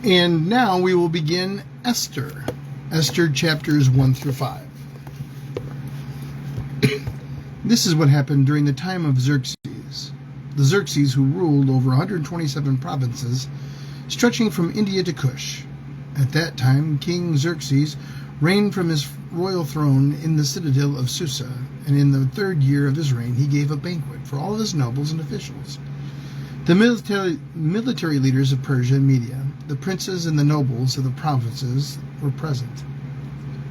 And now we will begin Esther. Esther chapters 1 through 5. This is what happened during the time of Xerxes. The Xerxes who ruled over 127 provinces, stretching from India to Cush. At that time, King Xerxes reigned from his royal throne in the citadel of Susa, and in the 3rd year of his reign he gave a banquet for all of his nobles and officials. The military leaders of Persia and Media, the princes and the nobles of the provinces were present.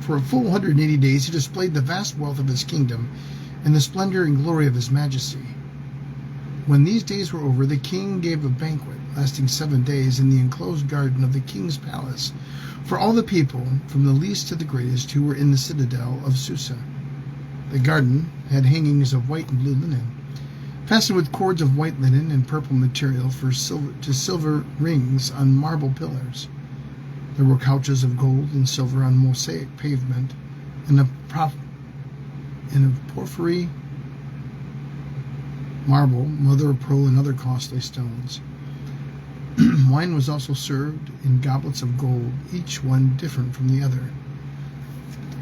For a full 180 days he displayed the vast wealth of his kingdom and the splendor and glory of his majesty. When these days were over, the king gave a banquet lasting 7 days in the enclosed garden of the king's palace for all the people, from the least to the greatest, who were in the citadel of Susa. The garden had hangings of white and blue linen, fastened with cords of white linen and purple material for silver rings on marble pillars. There were couches of gold and silver on mosaic pavement, and of porphyry, marble, mother of pearl, and other costly stones. Wine was also served in goblets of gold, each one different from the other.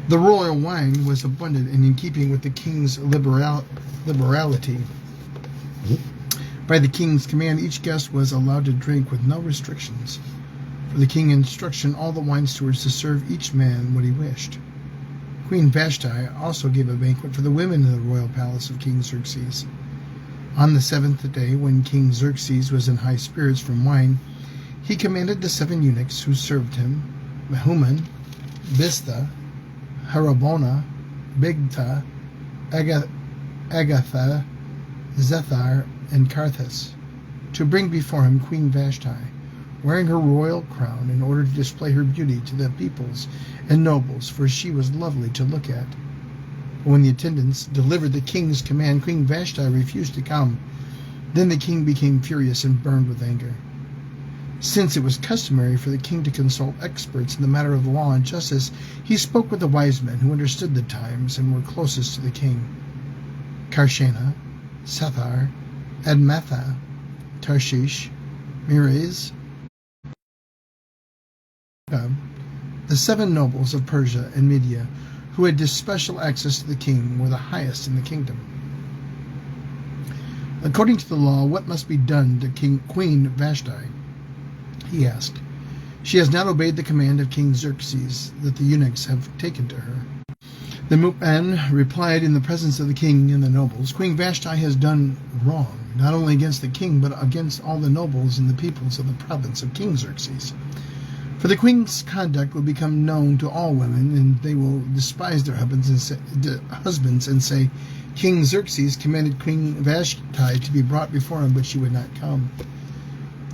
The royal wine was abundant and in keeping with the king's liberality. By the king's command, each guest was allowed to drink with no restrictions, for the king instructed all the wine stewards to serve each man what he wished. Queen Vashti also gave a banquet for the women in the royal palace of King Xerxes. On the 7th day, when King Xerxes was in high spirits from wine, he commanded the 7 eunuchs who served him, Mehuman, Biztha, Harbona, Bigtha, Agatha, Zethar, and Carthus, to bring before him Queen Vashti, wearing her royal crown, in order to display her beauty to the peoples and nobles, for she was lovely to look at. But when the attendants delivered the king's command, Queen Vashti refused to come. Then the king became furious and burned with anger. Since it was customary for the king to consult experts in the matter of law and justice, he spoke with the wise men who understood the times and were closest to the king: Karshena, Sethar, Admatha, Tarshish, Meres, the 7 nobles of Persia and Media, who had special access to the king, were the highest in the kingdom. According to the law, what must be done to Queen Vashti? He asked. She has not obeyed the command of King Xerxes that the eunuchs have taken to her. The Mukman replied in the presence of the king and the nobles, Queen Vashti has done wrong, not only against the king, but against all the nobles and the peoples of the province of King Xerxes. For the queen's conduct will become known to all women, and they will despise their husbands and say, King Xerxes commanded Queen Vashti to be brought before him, but she would not come.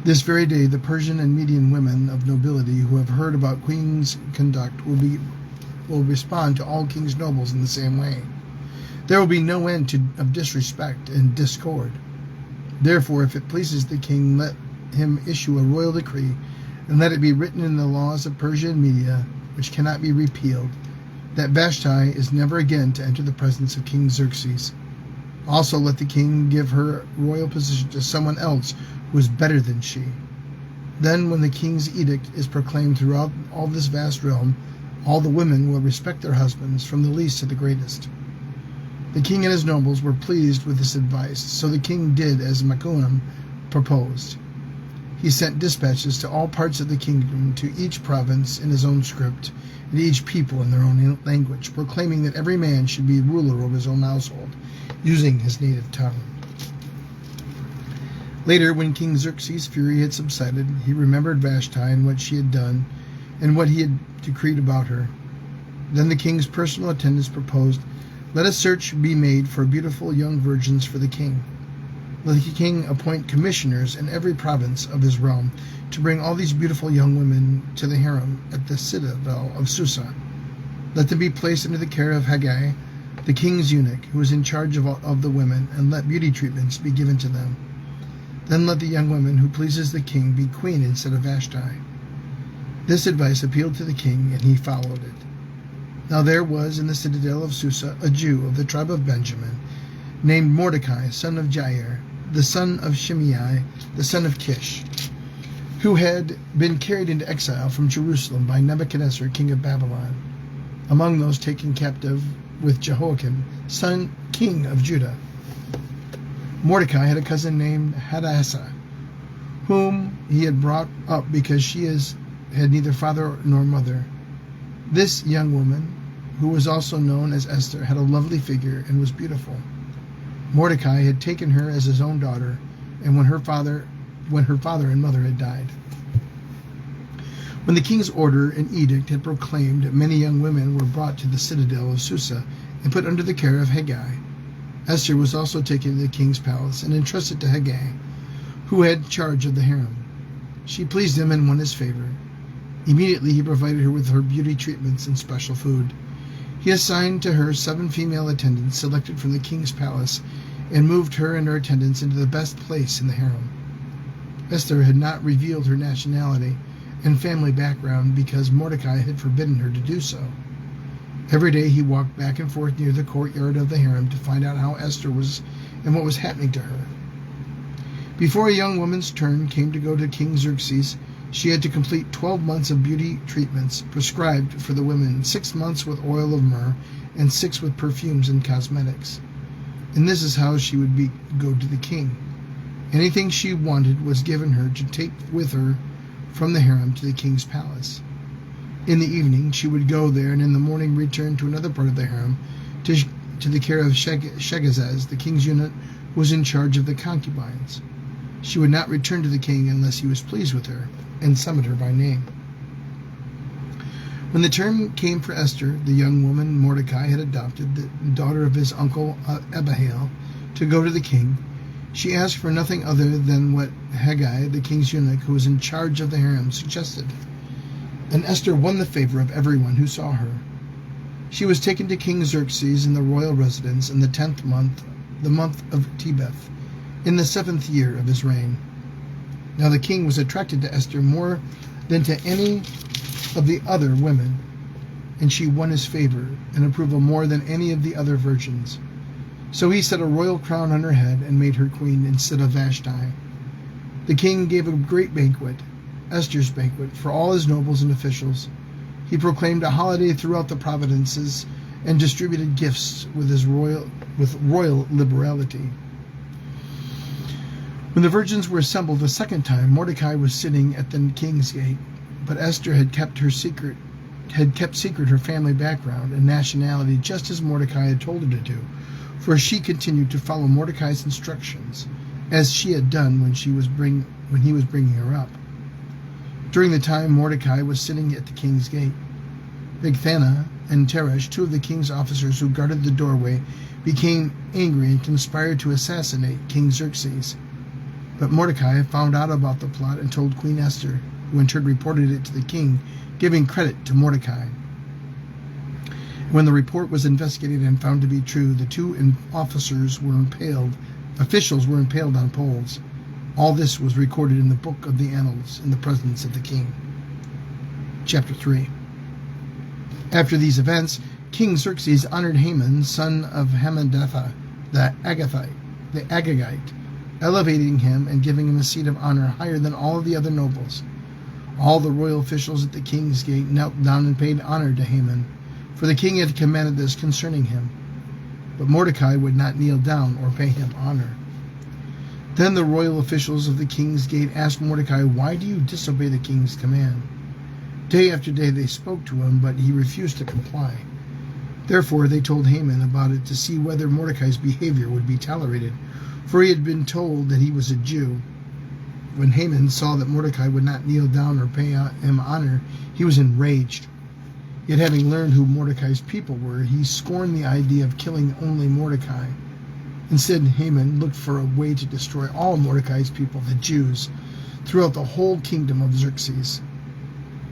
This very day, the Persian and Median women of nobility who have heard about Queen's conduct will respond to all king's nobles in the same way. There will be no end of disrespect and discord. Therefore, if it pleases the king, let him issue a royal decree, and let it be written in the laws of Persia and Media, which cannot be repealed, that Vashti is never again to enter the presence of King Xerxes. Also let the king give her royal position to someone else who is better than she. Then, when the king's edict is proclaimed throughout all this vast realm, all the women will respect their husbands, from the least to the greatest. The king and his nobles were pleased with this advice, so the king did as Mehuman proposed. He sent dispatches to all parts of the kingdom, to each province in his own script, and to each people in their own language, proclaiming that every man should be ruler over his own household, using his native tongue. Later, when King Xerxes' fury had subsided, he remembered Vashti and what she had done, and what he had decreed about her. Then the king's personal attendants proposed, let a search be made for beautiful young virgins for the king. Let the king appoint commissioners in every province of his realm to bring all these beautiful young women to the harem at the citadel of Susa. Let them be placed under the care of Haggai, the king's eunuch, who is in charge of the women, and let beauty treatments be given to them. Then let the young woman who pleases the king be queen instead of Vashti. This advice appealed to the king, and he followed it. Now there was in the citadel of Susa a Jew of the tribe of Benjamin, named Mordecai, son of Jair, the son of Shimei, the son of Kish, who had been carried into exile from Jerusalem by Nebuchadnezzar, king of Babylon. Among those taken captive with Jehoiakim, king of Judah, Mordecai had a cousin named Hadassah, whom he had brought up because she had neither father nor mother. This young woman, who was also known as Esther, had a lovely figure and was beautiful. Mordecai had taken her as his own daughter, and when her father and mother had died. When the king's order and edict had proclaimed, many young women were brought to the citadel of Susa and put under the care of Hegai. Esther was also taken to the king's palace and entrusted to Hegai, who had charge of the harem. She pleased him and won his favor. Immediately he provided her with her beauty treatments and special food. He assigned to her 7 female attendants selected from the king's palace and moved her and her attendants into the best place in the harem. Esther had not revealed her nationality and family background because Mordecai had forbidden her to do so. Every day he walked back and forth near the courtyard of the harem to find out how Esther was and what was happening to her. Before a young woman's turn came to go to King Xerxes, she had to complete 12 months of beauty treatments prescribed for the women, 6 months with oil of myrrh and 6 with perfumes and cosmetics. And this is how she would go to the king. Anything she wanted was given her to take with her from the harem to the king's palace. In the evening she would go there, and in the morning return to another part of the harem to the care of Shegazaz, the king's eunuch, who was in charge of the concubines. She would not return to the king unless he was pleased with her and summoned her by name. When the term came for Esther, the young woman Mordecai had adopted, the daughter of his uncle Abihail, to go to the king, she asked for nothing other than what Hegai, the king's eunuch, who was in charge of the harem, suggested. And Esther won the favor of everyone who saw her. She was taken to King Xerxes in the royal residence in the 10th month, the month of Tebeth, in the 7th year of his reign. Now the king was attracted to Esther more than to any of the other women, and she won his favor and approval more than any of the other virgins. So he set a royal crown on her head and made her queen instead of Vashti. The king gave a great banquet, Esther's banquet, for all his nobles and officials. He proclaimed a holiday throughout the provinces and distributed gifts with royal liberality. When the virgins were assembled a second time, Mordecai was sitting at the king's gate, but Esther had kept secret her family background and nationality, just as Mordecai had told her to do, for she continued to follow Mordecai's instructions, as she had done when he was bringing her up. During the time Mordecai was sitting at the king's gate, Bigthana and Teresh, 2 of the king's officers who guarded the doorway, became angry and conspired to assassinate King Xerxes. But Mordecai found out about the plot and told Queen Esther, who in turn reported it to the king, giving credit to Mordecai. When the report was investigated and found to be true, the 2 officials were impaled on poles. All this was recorded in the book of the annals in the presence of the king. Chapter 3. After these events, King Xerxes honored Haman, son of Hammedatha, the Agagite, elevating him and giving him a seat of honor higher than all of the other nobles. All the royal officials at the king's gate knelt down and paid honor to Haman, for the king had commanded this concerning him. But Mordecai would not kneel down or pay him honor. Then the royal officials of the king's gate asked Mordecai, "Why do you disobey the king's command?" Day after day they spoke to him, but he refused to comply. Therefore they told Haman about it to see whether Mordecai's behavior would be tolerated, for he had been told that he was a Jew. When Haman saw that Mordecai would not kneel down or pay him honor, he was enraged. Yet having learned who Mordecai's people were, he scorned the idea of killing only Mordecai. Instead, Haman looked for a way to destroy all Mordecai's people, the Jews, throughout the whole kingdom of Xerxes.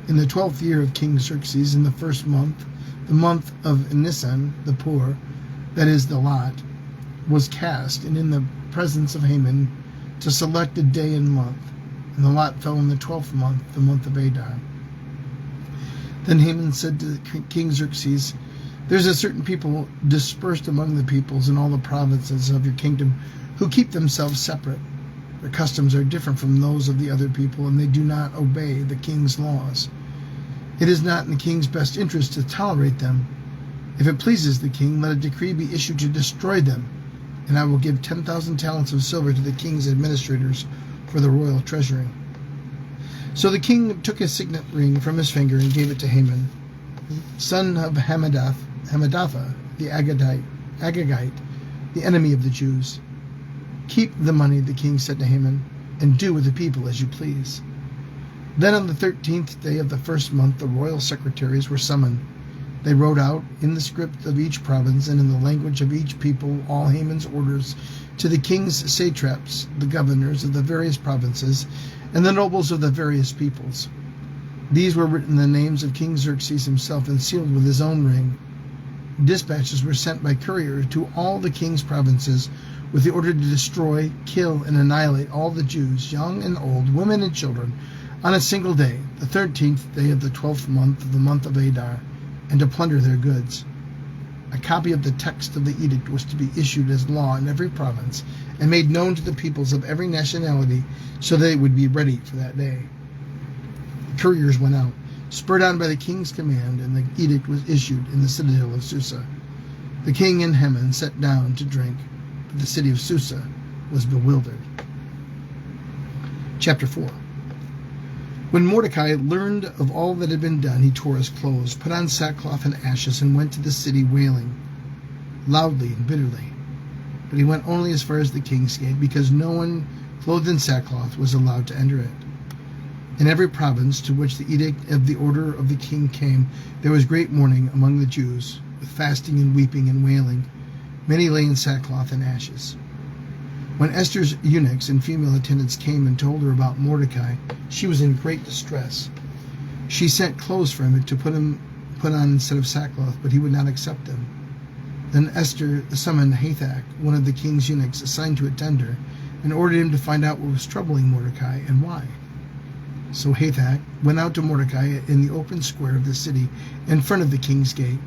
In the 12th year of King Xerxes, in the 1st month, the month of Nisan, the Pur, that is the lot, was cast, and in the presence of Haman, to select a day and month, and the lot fell in the 12th month, the month of Adar. Then Haman said to King Xerxes, "There's a certain people dispersed among the peoples in all the provinces of your kingdom who keep themselves separate. Their customs are different from those of the other people, and they do not obey the king's laws. It is not in the king's best interest to tolerate them. If it pleases the king, let a decree be issued to destroy them, and I will give 10,000 talents of silver to the king's administrators for the royal treasury." So the king took his signet ring from his finger and gave it to Haman, son of Hammedatha, the Agagite, the enemy of the Jews. "Keep the money," the king said to Haman, "and do with the people as you please." Then on the 13th day of the first month, the royal secretaries were summoned. They wrote out, in the script of each province and in the language of each people, all Haman's orders to the king's satraps, the governors of the various provinces, and the nobles of the various peoples. These were written in the names of King Xerxes himself and sealed with his own ring. Dispatches were sent by courier to all the king's provinces with the order to destroy, kill, and annihilate all the Jews, young and old, women and children, on a single day, the 13th day of the 12th month of the month of Adar, and to plunder their goods. A copy of the text of the edict was to be issued as law in every province and made known to the peoples of every nationality so that they would be ready for that day. The couriers went out, spurred on by the king's command, and the edict was issued in the citadel of Susa. The king and Haman sat down to drink, but the city of Susa was bewildered. Chapter 4. When Mordecai learned of all that had been done, he tore his clothes, put on sackcloth and ashes, and went to the city wailing loudly and bitterly. But he went only as far as the king's gate, because no one clothed in sackcloth was allowed to enter it. In every province to which the edict of the order of the king came, there was great mourning among the Jews, with fasting and weeping and wailing. Many lay in sackcloth and ashes. When Esther's eunuchs and female attendants came and told her about Mordecai, she was in great distress. She sent clothes for him to put on instead of sackcloth, but he would not accept them. Then Esther summoned Hathach, one of the king's eunuchs assigned to attend her, and ordered him to find out what was troubling Mordecai and why. So Hathach went out to Mordecai in the open square of the city in front of the king's gate.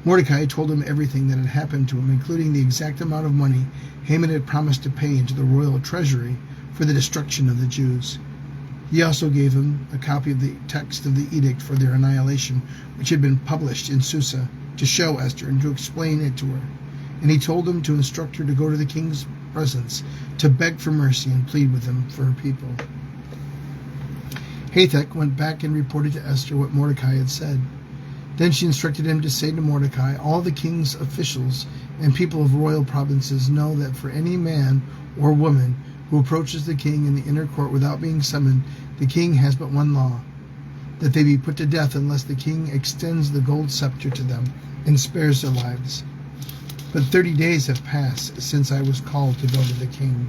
Mordecai told him everything that had happened to him, including the exact amount of money Haman had promised to pay into the royal treasury for the destruction of the Jews. He also gave him a copy of the text of the edict for their annihilation, which had been published in Susa, to show Esther and to explain it to her. And he told him to instruct her to go to the king's presence, to beg for mercy and plead with him for her people. Hathach went back and reported to Esther what Mordecai had said. Then she instructed him to say to Mordecai, "All the king's officials and people of royal provinces know that for any man or woman who approaches the king in the inner court without being summoned, the king has but one law, that they be put to death unless the king extends the gold scepter to them and spares their lives. But 30 days have passed since I was called to go to the king."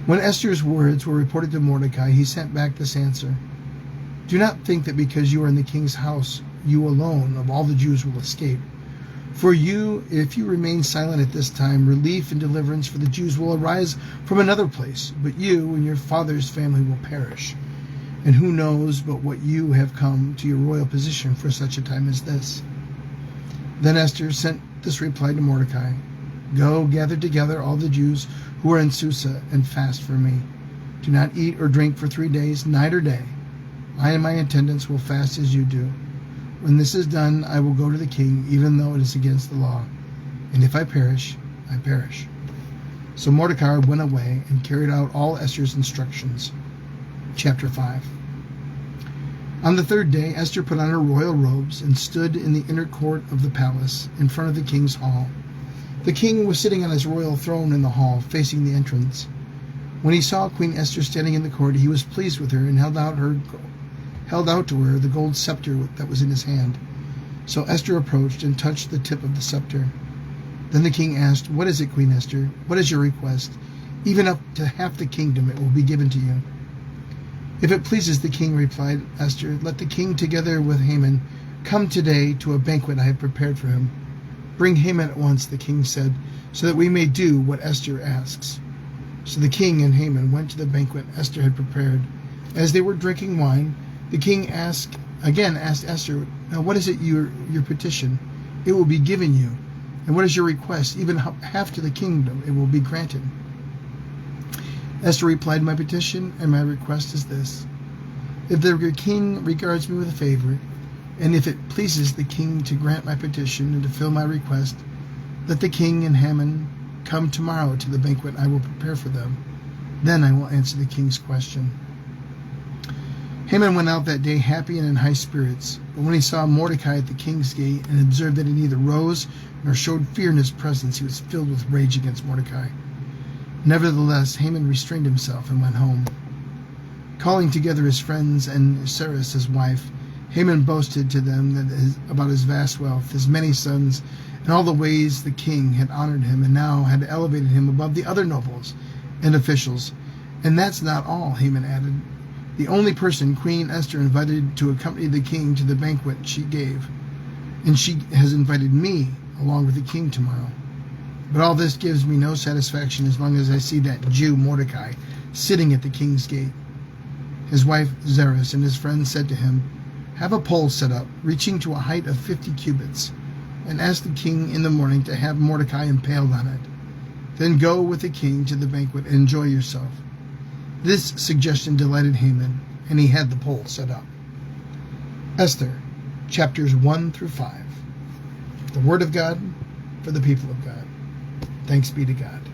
When Esther's words were reported to Mordecai, he sent back this answer: "Do not think that because you are in the king's house, you alone of all the Jews will escape. For you, if you remain silent at this time, relief and deliverance for the Jews will arise from another place, but you and your father's family will perish. And who knows but what you have come to your royal position for such a time as this?" Then Esther sent this reply to Mordecai: "Go, gather together all the Jews who are in Susa and fast for me. Do not eat or drink for 3 days, night or day. I and my attendants will fast as you do. When this is done, I will go to the king, even though it is against the law. And if I perish, I perish." So Mordecai went away and carried out all Esther's instructions. Chapter 5. On the 3rd day, Esther put on her royal robes and stood in the inner court of the palace, in front of the king's hall. The king was sitting on his royal throne in the hall, facing the entrance. When he saw Queen Esther standing in the court, he was pleased with her and held out to her the gold scepter that was in his hand. So Esther approached and touched the tip of the scepter. Then the king asked, "What is it, Queen Esther? What is your request? Even up to half the kingdom it will be given to you." "If it pleases the king," replied Esther, "let the king together with Haman come today to a banquet I have prepared for him." "Bring Haman at once," the king said, "so that we may do what Esther asks." So the king and Haman went to the banquet Esther had prepared. As they were drinking wine, the king asked Esther, "Now what is it your petition? It will be given you. And what is your request? Even half to the kingdom it will be granted." Esther replied, "My petition and my request is this. If the king regards me with favor, and if it pleases the king to grant my petition and to fill my request, let the king and Haman come tomorrow to the banquet I will prepare for them. Then I will answer the king's question." Haman went out that day happy and in high spirits. But when he saw Mordecai at the king's gate and observed that he neither rose nor showed fear in his presence, he was filled with rage against Mordecai. Nevertheless, Haman restrained himself and went home. Calling together his friends and Saras, his wife, Haman boasted to them about his vast wealth, his many sons, and all the ways the king had honored him and now had elevated him above the other nobles and officials. "And that's not all," Haman added. "The only person Queen Esther invited to accompany the king to the banquet she gave, and she has invited me along with the king tomorrow. But all this gives me no satisfaction as long as I see that Jew Mordecai sitting at the king's gate." His wife Zeresh and his friends said to him, "Have a pole set up, reaching to a height of 50 cubits, and ask the king in the morning to have Mordecai impaled on it. Then go with the king to the banquet and enjoy yourself." This suggestion delighted Haman, and he had the pole set up. Esther, chapters 1 through 5. The Word of God for the people of God. Thanks be to God.